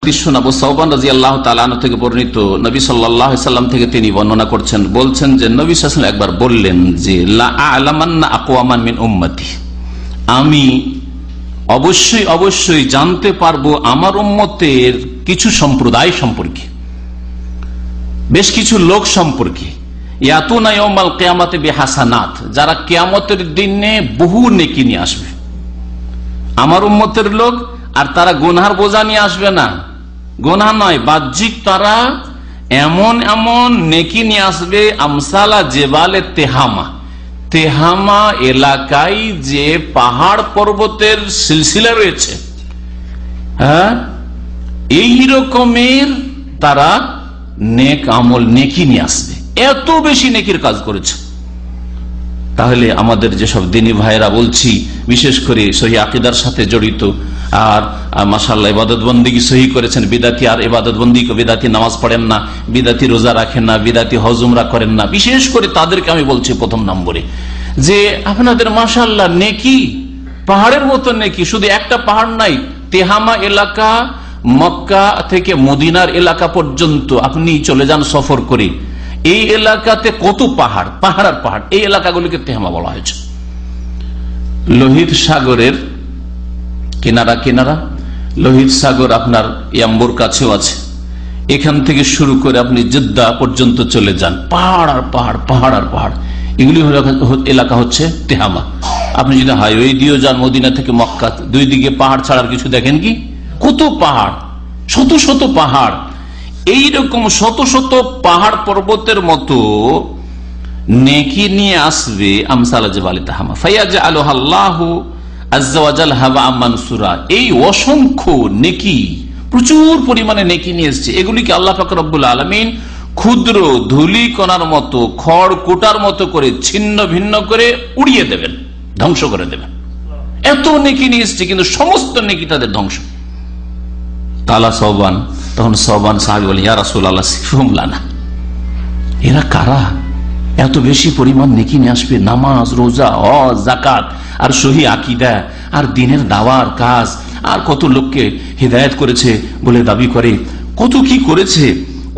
আবু সাওবান রাদিয়াল্লাহু তাআলা আনহু থেকে বর্ণিত, নবী সাল্লাল্লাহু আলাইহি সাল্লাম থেকে তিনি বর্ণনা করছেন, বলছেন যে নবী সাল্লাল্লাহু আলাইহি ওয়াসাল্লাম একবার বললেন যে লা আ'লামান্না আকওয়ামান মিন উম্মতি, আমি অবশ্যই অবশ্যই জানতে পারবো আমার উম্মতের কিছু সম্প্রদায় সম্পর্কে, বেশ কিছু লোক সম্পর্কে, ইয়াতুনা ইয়াউমাল কিয়ামাতি বিহাসানাত, যারা কিয়ামতের দিনে বহু নেকি নিয়ে আসবে, আমার উম্মতের লোক। আর তারা গুনহার বোঝা নিয়ে আসবে না, গুনাহ নয়, বাহ্যিক তারা এমন এমন নেকি নিয়ে আসবে, আমসালা জেবালে তেহামা, তেহামা এলাকায় যে পাহাড় পর্বতের সিলসিলা রয়েছে, হ্যাঁ, এই রকমের তারা নেক আমল নেকি নিয়ে আসবে, এত বেশি নেকির কাজ করেছে। তাহলে আমাদের যেসব দিনী ভাইরা বলছি, বিশেষ করে সহি আকীদার সাথে জড়িত, আর মাশাআল্লাহ ইবাদত বন্দেগী সহি করেছেন, বিদাতি আর ইবাদত বন্দেগী, বিদাতি নামাজ পড়েন না, বিদাতি রোজা রাখেন না, বিদাতি হজ উমরা করেন না, বিশেষ করে তাদেরকে আমি বলছি প্রথম নম্বরে যে আপনাদের মাশাআল্লাহ নেকি পাহাড়ের মতো নেকি, শুধু একটা পাহাড় নাই, তেহামা এলাকা মক্কা থেকে মদিনার এলাকা পর্যন্ত আপনি চলে যান সফর করে, এই এলাকাতে কত পাহাড়, পাহাড় আর পাহাড়, এই এলাকাগুলিকে তেহামা বলা হয়েছে। লোহিত সাগরের কিনারা কিনারা, লোহিত সাগর আপনার ইয়াম্বুর কাছেও আছে, এখান থেকে শুরু করে আপনি জেদ্দা পর্যন্ত চলে যান, পাহাড় আর পাহাড়, পাহাড় আর পাহাড়, এগুলি এলাকা হচ্ছে তেহামা। আপনি যদি হাইওয়ে দিয়েও যান মদিনা থেকে মক্কা, দুই দিকে পাহাড় ছাড়ার কিছু দেখেন কি? কত পাহাড়, শত শত পাহাড়, এইরকম শত শত পাহাড় পর্বতের মতো নেকি নিয়ে আসবে, আমসালা জিবালি তাহামা ফায়াজআলুহা আল্লাহু আযজা ওয়া জাল হাওয়া মানসুরা। এই অসংখ্য নেকি, প্রচুর পরিমাণে নেকি নিয়ে এসেছে, এগুলিকে আল্লাহ পাক রব্বুল আলামিন ক্ষুদ্র ধুলি কণার মতো, খড় কুটার মতো করে ছিন্ন ভিন্ন করে উড়িয়ে দেবেন, ধ্বংস করে দেবেন। এত নেকি নিয়ে এসেছে, কিন্তু সমস্ত নেকি তাদের ধ্বংস। কালা সাওবান, তখন সাওবান সাহাবী বলেন, ইয়া রাসূলুল্লাহ সিফহুম লানা, এরা কারা এত বেশি পরিমাণ নেকি নিয়ে আসবে? নামাজ, রোজা, হজ, যাকাত, আর সহি আকীদা, আর দ্বীনের দাওয়ার কাজ, আর কত লোককে হিদায়াত করেছে বলে দাবি করে, কত কি করেছে,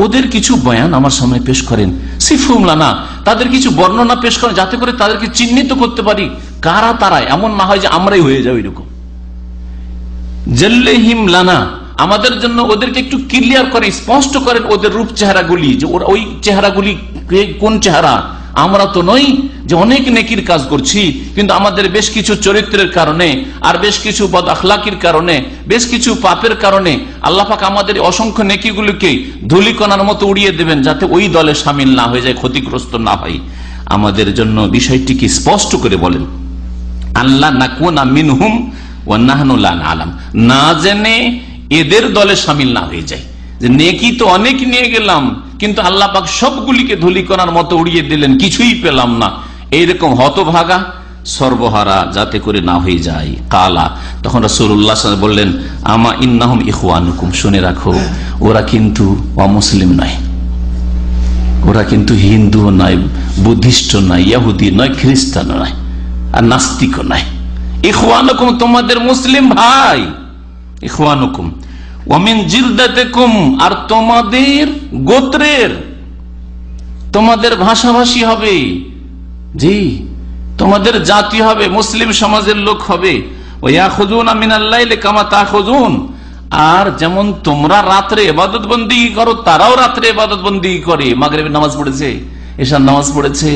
ওদের কিছু বয়ান আমার সামনে পেশ করেন। সিফহুম লানা, তাদের কিছু বর্ণনা পেশ করেন, যাতে করে তাদেরকে চিহ্নিত করতে পারি কারা তারা, এমন না হয় যে আমরাই হয়ে যাই এরকম। জাল্লিহিম লানা, আমাদের জন্য ওদেরকে একটু ক্লিয়ার করে, স্পষ্ট করেন ওদের রূপ চেহারাগুলি, যে ওরা ওই চেহারাগুলি কোন চেহারা। আমরা তো নই যে অনেক নেকির কাজ করছি, কিন্তু আমাদের বেশ কিছু চরিত্রের কারণে, আর বেশ কিছু বদ আখলাকির কারণে, বেশ কিছু পাপের কারণে আল্লাহ পাক আমাদের অসংখ্য নেকিগুলিকে ধূলিকণার মতো উড়িয়ে দেবেন, যাতে ওই দলে সামিল না হয়ে যায়, ক্ষতিগ্রস্ত না হয়। আমাদের জন্য বিষয়টিকে স্পষ্ট করে বলেন, আল্লাহ নাকুনা মিনহুম ওয়া নাহনু লা না'লাম, না জেনে এদের দলে সামিল না হয়ে যায়, যে নেকি তো অনেক নিয়ে গেলাম, কিন্তু আল্লাহ পাক সবগুলিকে ধূলিকণার মতো উড়িয়ে দিলেন, কিছুই পেলাম না, এইরকম হতভাগা সর্বহারা যাতে করে না হয়ে যায়। কালা, তখন রাসূলুল্লাহ সাল্লাল্লাহু আলাইহি ওয়াসাল্লাম বললেন, আমা ইন্নাহুম ইখওয়ানুকুম, শুনে রাখো ওরা কিন্তু অমুসলিম নয়, ওরা কিন্তু হিন্দু নয়, বুদ্ধিস্ট নয়, ইহুদি নয়, খ্রিস্টান নয়, আর নাস্তিক নয়। ইখওয়ানুকুম, তোমাদের মুসলিম ভাই, ইখওয়ানুকুম ওয়ামিন জিলদাতিকুম, আর তোমাদের গোত্রের, তোমাদের ভাষাভাষী হবে, জি তোমাদের জাতি হবে, মুসলিম সমাজের লোক হবে। ওয়ায়াখুযুনা মিনাল লাইলি কামা তাখুযুন, আর যেমন তোমরা রাত্রে ইবাদত বন্দেগী করো, তারাও রাত্রে ইবাদত বন্দেগী করে, মাগরিবের নামাজ পড়েছে, এশার নামাজ পড়েছে,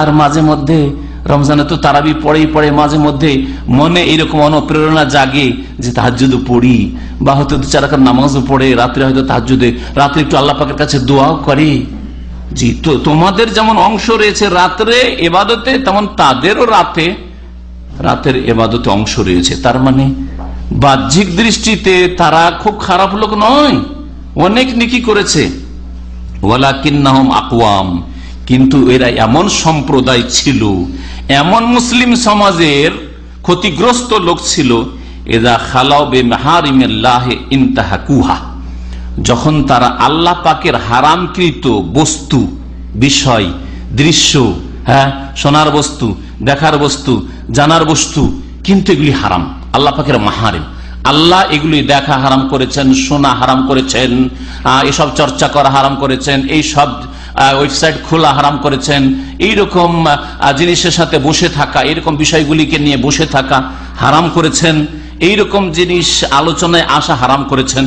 আর মাঝে মধ্যে রমজানে তো তারাবি পড়ে, মাঝে মধ্যে মনে এরকম অনুপ্রেরণা জাগে যে তাহাজ্জুদ পড়ি, বা হয়তো 2 রাকাত নামাজও পড়ে, রাত্রে হয়তো তাহাজ্জুদে, রাত্রে একটু আল্লাহ পাকের কাছে দোয়াও করে। জি, তো তোমাদের যেমন অংশ রয়েছে রাত্রে ইবাদতে, তেমন তাদেরও রাতের ইবাদতে অংশ রয়েছে। তার মানে বাহ্যিক দৃষ্টিতে তারা খুব খারাপ লোক নয়, অনেক নেকি করেছে। ওয়ালাকিন্নাহুম আকওয়াম, কিন্তু এরা এমন সম্প্রদায় ছিল, এমন মুসলিম সমাজের ক্ষতিগ্রস্ত লোক ছিল, এদা খালাও বিমাহারিমিল্লাহি ইনতাহাকুহা, যখন তারা আল্লাহ পাকের হারামকৃত বস্তু, বিষয়, দৃশ্য, হ্যাঁ, শোনার বস্তু, দেখার বস্তু, জানার বস্তু, কিন্তু এগুলি হারাম, আল্লাহ পাকের মাহারিম, আল্লাহ এগুলি দেখা হারাম করেছেন, শোনা হারাম করেছেন, এসব চর্চা করা হারাম করেছেন, এই সব ওয়েবসাইট খোলা হারাম করেছেন, এইরকম জিনিসের সাথে বসে থাকা, এরকম বিষয়গুলিকে নিয়ে বসে থাকা হারাম করেছেন, এইরকম জিনিস আলোচনায় আসা হারাম করেছেন।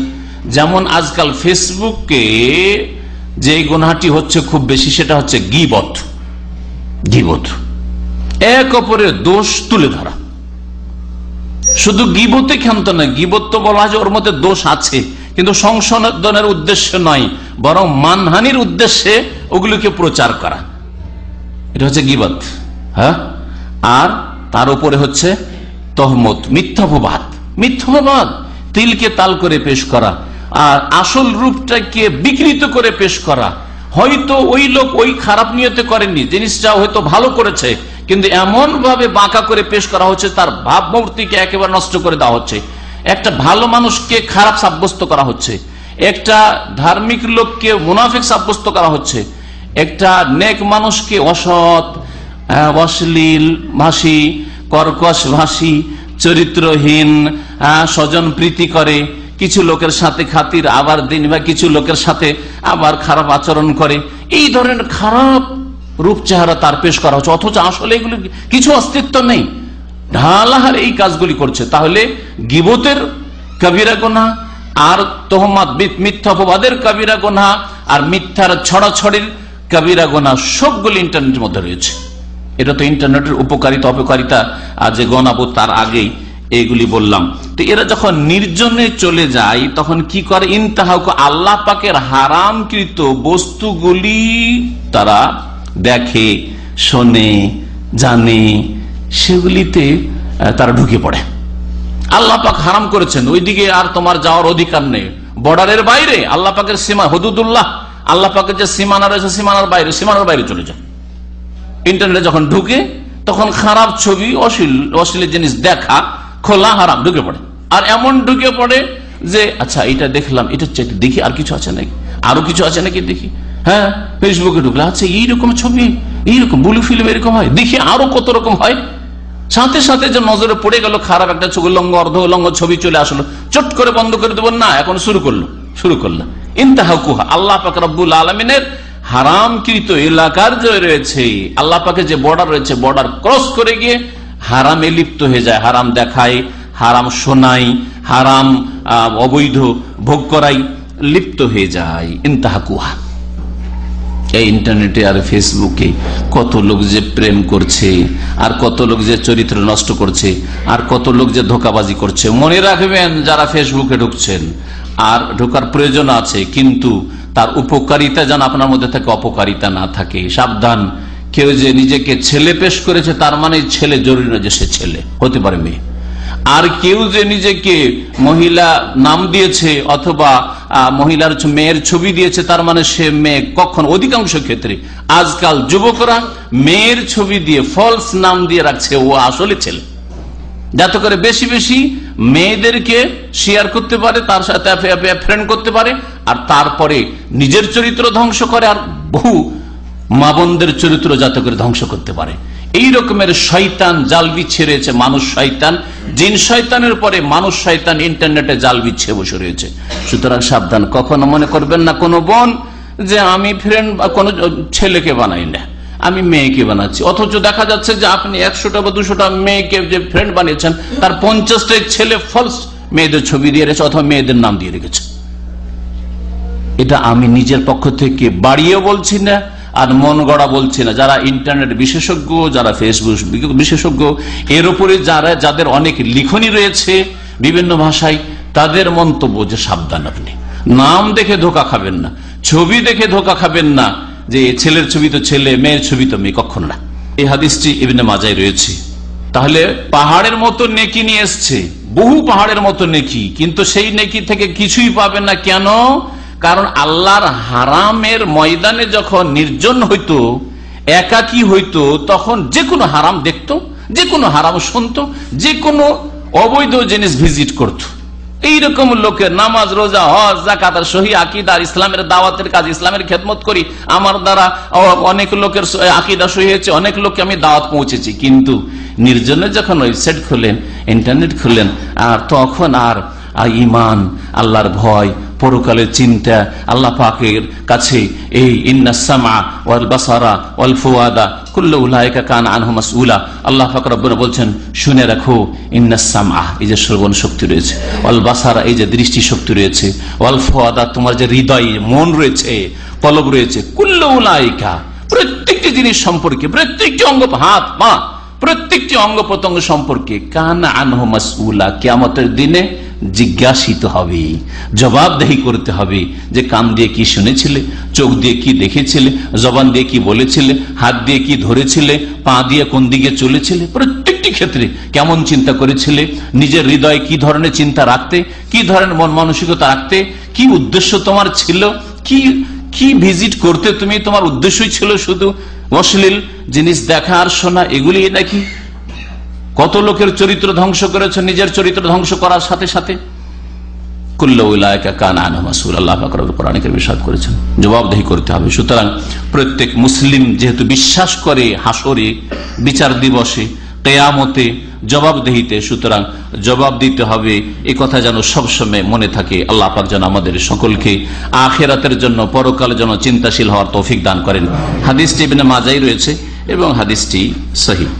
যেমন আজকাল ফেসবুকে যে গুনাহটি হচ্ছে খুব বেশি, সেটা হচ্ছে গীবত। গীবত, এক অপরের দোষ তুলে ধরা। শুধু গীবতে ক্ষান্ত নয়, গীবত তো বলা হয় ওর মধ্যে দোষ আছে, কিন্তু সংশোধনের উদ্দেশ্য নয়, বরং মানহানির উদ্দেশ্যে ওগুলিকে প্রচার করা, এটা হচ্ছে গীবত। হ্যাঁ, আর তার উপরে হচ্ছে তহমত, মিথ্যাপবাদ। মিথ্যাপবাদ তিলকে তাল করে পেশ করা, আর আসল রূপটাকে বিকৃত করে পেশ করা। হয়তো ওই লোক ওই খারাপ নিয়তে করেননি, জিনিসটা হয়তো ভালো করেছে, কিন্তু এমন ভাবে বাঁকা করে পেশ করা হচ্ছে, তার ভাবমূর্তিকে একেবারে নষ্ট করে দেওয়া হচ্ছে। একটা ভালো মানুষকে খারাপ সাব্যস্ত করা হচ্ছে, একটা ধার্মিক লোককে মুনাফিক সাব্যস্ত করা হচ্ছে, একটা নেক মানুষকে অসৎ, অশ্লীল ভাষী, কর্কশ ভাষী, চরিত্রহীন, স্বজন প্রীতি করে, কিছু লোকের সাথে খাতির আবার দিন, বা কিছু লোকের সাথে আবার খারাপ আচরণ করে, এই ধরনের খারাপ রূপ চেহারা তার পেশ করা হচ্ছে, অথচ আসলে এগুলো কিছু অস্তিত্ব নেই। ঢালাহার এই কাজগুলি করছে। তাহলে গীবতের কবিরা গুনাহ, আর তোহমাত মিথ্যাপবাদের কবিরা গুনাহ, আর মিথ্যার ছড়াছড়ির কবিরা গুনাহ, সবগুলি ইন্টারনেটের মধ্যে রয়েছে। এটা তো ইন্টারনেটের উপকারিতা অপকারিতা যে গণাবো তার আগেই এইগুলি বললাম। তো এরা যখন নির্জনে চলে যায় তখন কি করে? ইনতাহাউক, আল্লাহ পাকের হারামকৃত বস্তুগুলি তারা দেখে, শোনে, জানে, সেগুলিতে তারা ঢুকে পড়ে। আল্লাহ পাক হারাম করেছেন, ওইদিকে আর তোমার যাওয়ার অধিকার নেই। বর্ডারের বাইরে আল্লাহ পাকের সীমা, হুদুদুল্লাহ, আল্লাহ পাকের যে সীমানা রয়েছে, সীমানার বাইরে চলে যায়। ইন্টারনেটে যখন ঢুকে তখন খারাপ ছবি, অশ্লীল জিনিস দেখা খোলা হারাম, ঢুকে পড়ে। আর এমন ঢুকে পড়ে যে আচ্ছা এটা দেখলাম, এটা দেখি আর কিছু আছে নাকি, আরো কিছু আছে নাকি দেখি। হ্যাঁ, ফেসবুকে ঢুকলে আচ্ছা এইরকম ছবি, এইরকম ব্লু ফিল্ম এরকম হয়, দেখি আরো কত রকম হয়। সাথে সাথে যে নজরে পড়ে গেল খারাপ একটা উলঙ্গ, অর্ধ উলঙ্গ ছবি চলে আসলো, চট করে বন্ধ করে দেবো না, এখন শুরু করলো। ইনতাহাকুহা, আল্লাহ পাক রব্বুল আলামিনের হারামকৃত এলাকার যে রয়েছে, আল্লাহ পাকের যে বর্ডার রয়েছে, বর্ডার ক্রস করে গিয়ে হারামে লিপ্ত হয়ে যায়। হারাম দেখায়, হারাম শোনাই, হারাম অবৈধ ভোগ করাই লিপ্ত হয়ে যায়। ইনতাহাকুহা। এই ইন্টারনেটে আর ফেসবুকে কত লোক যে প্রেম করছে, আর কত লোক যে চরিত্র নষ্ট করছে, আর কত লোক যে ধোঁকাবাজি করছে। মনে রাখবেন, যারা ফেসবুকে ঢুকছেন, আর ঢোকার প্রয়োজন আছে, কিন্তু তার উপকারিতা যেন আপনার মধ্যে থাকে, অপকারিতা না থাকে। সাবধান। কেউ যে নিজেকে ছেলে পেশ করেছে তার মানে ছেলে জরুরি নয় যে সে ছেলে, হতে পারে মেয়ে। আর কেউ যে নিজেকে মহিলা নাম দিয়েছে অথবা মহিলার মেয়ের ছবি দিয়েছে তার মানে সে মেয়ে, কখন অধিকাংশ ক্ষেত্রে আজকাল যুবকরা মেয়ের ছবি দিয়ে ফলস নাম দিয়ে রাখছে ও আসলে ছেলে, যাতে করে বেশি বেশি মেয়েদেরকে শেয়ার করতে পারে, তার সাথে ফ্রেন্ড করতে পারে, আর তারপরে নিজের চরিত্র ধ্বংস করে, আর বহু মা বোনদের চরিত্র যাতে করে ধ্বংস করতে পারে। এই রকমের শয়তান জাল বিছিয়ে রয়েছে। মানুষ শয়তান, জিন শয়তানের পরে মানুষ শয়তান ইন্টারনেটে জাল বিছিয়ে বসে রয়েছে। সুতরাং সাবধান। কখনো মনে করবেন না কোনো বোন যে আমি ফ্রেন্ড কোন ছেলেকে বানাই না, আমি মেয়েকে বানাচ্ছি, অথচ দেখা যাচ্ছে যে আপনি 100টা বা 200টা মেয়েকে যে ফ্রেন্ড বানিয়েছেন তার 50টা ছেলে ফলস মেয়েদের ছবি দিয়ে রেখেছে অথবা মেয়েদের নাম দিয়ে রেখেছে। এটা আমি নিজের পক্ষ থেকে বাড়িয়ে বলছি না, আর মন গড়া বলছি না। যারা ইন্টারনেট বিশেষজ্ঞ, যারা ফেসবুক বিশেষজ্ঞ, এর উপরে যাদের অনেক লিখনি রয়েছে বিভিন্ন ভাষায়, তাদের মন্তব্য যে সাবধান, আপনি নাম দেখে ধোকা খাবেন না, ছবি দেখে ধোকা খাবেন না, যে ছেলের ছবি তো ছেলে, মেয়ের ছবি তো মেয়ে, কখনো না। এই হাদিসটি ইবনে মাজায় রয়েছে। তাহলে পাহাড়ের মতো নেকি নিয়ে এসছে, বহু পাহাড়ের মতো নেকি, কিন্তু সেই নেকি থেকে কিছুই পাবেন না। কেন? কারণ আল্লাহর হারামের ময়দানে যখন নির্জন হইতো, একাকী হইতো, তখন যে কোনো হারাম দেখতো, যে কোনো হারাম শুনতো, যে কোনো অবৈধ জিনিস ভিজিট করত, এইরকম লোকের নামাজ, রোজা, হজ, যাকাত, সহি আকীদা, ইসলামের দাওয়াতের কাজ, ইসলামের খেদমত করি, আমার দ্বারা অনেক লোকের আকীদা সহি হয়েছে, অনেক লোককে আমি দাওয়াত পৌঁছেছি, কিন্তু নির্জনে যখন ওয়েবসাইট খুলেন, ইন্টারনেট খুলেন, আর তখন আর ঈমান, আল্লাহর ভয়, পরকালের চিন্তা, আল্লাহ পাকের কাছে এই ইন্নাস সামআ ওয়াল বাসারা ওয়াল ফুয়াদা কুল্লু উলাইকা কানা আনহু মাসউলা, আল্লাহ পাক রব্বুনা বলছেন শুনে রাখো, ইন্নাস সামআ এই যে শ্রবণ শক্তি রয়েছে, ওয়াল বাসারা এই যে দৃষ্টি শক্তি রয়েছে, ওয়াল ফুয়াদা তোমার যে হৃদয়, মন রয়েছে, কলব রয়েছে, কুল্লু উলাইকা প্রত্যেকটি জিনিস সম্পর্কে, প্রত্যেকটি অঙ্গ, হাত পা প্রত্যেকটি অঙ্গ প্রত্যঙ্গ সম্পর্কে কানা আনহু মাসউলা কিয়ামতের দিনে জিজ্ঞাসিত হবে, জবাবদেহি করতে হবে, যে কান দিয়ে কি শুনেছিলে, চোখ দিয়ে কি দেখেছিলে, জবান দিয়ে কি বলেছিলে, হাত দিয়ে কি ধরেছিলে, পা দিয়ে কোন দিকে চলেছিলে, প্রত্যেকটি ক্ষেত্রে কেমন চিন্তা করেছিলে, নিজের হৃদয়ে কি ধরনের চিন্তা রাখতে, কি ধরনের মন মানসিকতা রাখতে, কি উদ্দেশ্য তোমার ছিল, কি ভিজিট করতে তুমি, তোমার উদ্দেশ্যই ছিল শুধু অশ্লীল জিনিস দেখা আর শোনা, এগুলি নাকি? কত লোকের চরিত্র ধ্বংস করেছে, নিজের চরিত্র ধ্বংস করার সাথে সাথে। কুল্লু উলাইকা কানা আনহু মাসউলা, আল্লাহ পাক রব্বুল কোরআনে কারীমে ইরশাদ করেছেন জবাবদেহি করতে হবে। সুতরাং প্রত্যেক মুসলিম যেহেতু বিশ্বাস করে হাসরে, বিচার দিবসে, কিয়ামতে, জবাবদেহিতে, সুতরাং জবাব দিতে হবে, এই কথা যেন সবসময় মনে থাকে। আল্লাহ পাক যেন আমাদের সকলকে আখিরাতের জন্য, পরকালের জন্য চিন্তাশীল হওয়ার তৌফিক দান করেন। হাদিসটি ইবনে মাজায় রয়েছে এবং হাদিসটি সহিহ।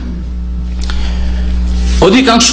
অধিকাংশ